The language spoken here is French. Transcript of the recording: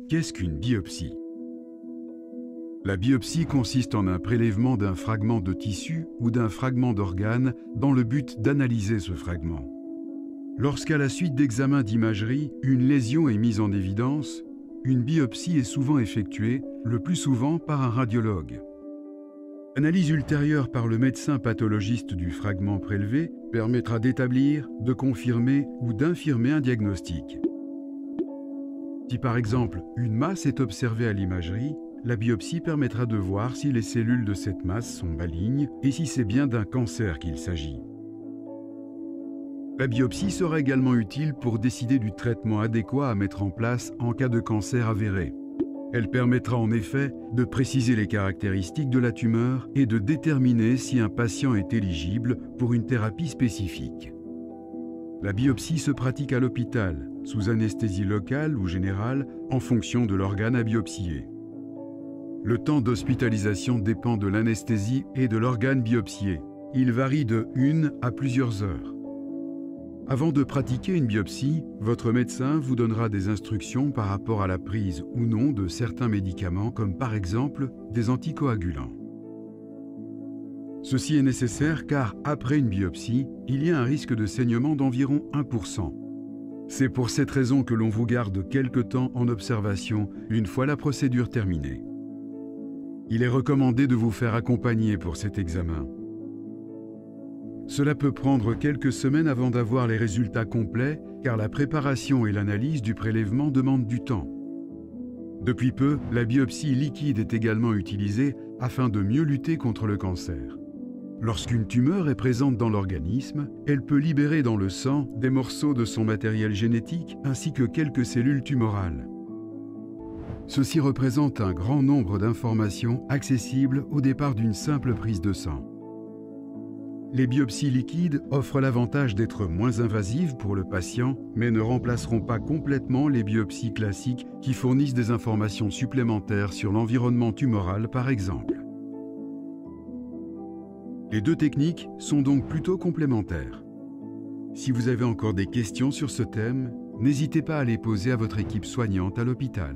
Qu'est-ce qu'une biopsie? La biopsie consiste en un prélèvement d'un fragment de tissu ou d'un fragment d'organe dans le but d'analyser ce fragment. Lorsqu'à la suite d'examens d'imagerie, une lésion est mise en évidence, une biopsie est souvent effectuée, le plus souvent par un radiologue. L'analyse ultérieure par le médecin pathologiste du fragment prélevé permettra d'établir, de confirmer ou d'infirmer un diagnostic. Si par exemple une masse est observée à l'imagerie, la biopsie permettra de voir si les cellules de cette masse sont malignes et si c'est bien d'un cancer qu'il s'agit. La biopsie sera également utile pour décider du traitement adéquat à mettre en place en cas de cancer avéré. Elle permettra en effet de préciser les caractéristiques de la tumeur et de déterminer si un patient est éligible pour une thérapie spécifique. La biopsie se pratique à l'hôpital, sous anesthésie locale ou générale, en fonction de l'organe à biopsier. Le temps d'hospitalisation dépend de l'anesthésie et de l'organe biopsié. Il varie de 1 à plusieurs heures. Avant de pratiquer une biopsie, votre médecin vous donnera des instructions par rapport à la prise ou non de certains médicaments, comme par exemple des anticoagulants. Ceci est nécessaire car après une biopsie, il y a un risque de saignement d'environ 1%. C'est pour cette raison que l'on vous garde quelque temps en observation une fois la procédure terminée. Il est recommandé de vous faire accompagner pour cet examen. Cela peut prendre quelques semaines avant d'avoir les résultats complets, car la préparation et l'analyse du prélèvement demandent du temps. Depuis peu, la biopsie liquide est également utilisée afin de mieux lutter contre le cancer. Lorsqu'une tumeur est présente dans l'organisme, elle peut libérer dans le sang des morceaux de son matériel génétique ainsi que quelques cellules tumorales. Ceci représente un grand nombre d'informations accessibles au départ d'une simple prise de sang. Les biopsies liquides offrent l'avantage d'être moins invasives pour le patient, mais ne remplaceront pas complètement les biopsies classiques qui fournissent des informations supplémentaires sur l'environnement tumoral par exemple. Les deux techniques sont donc plutôt complémentaires. Si vous avez encore des questions sur ce thème, n'hésitez pas à les poser à votre équipe soignante à l'hôpital.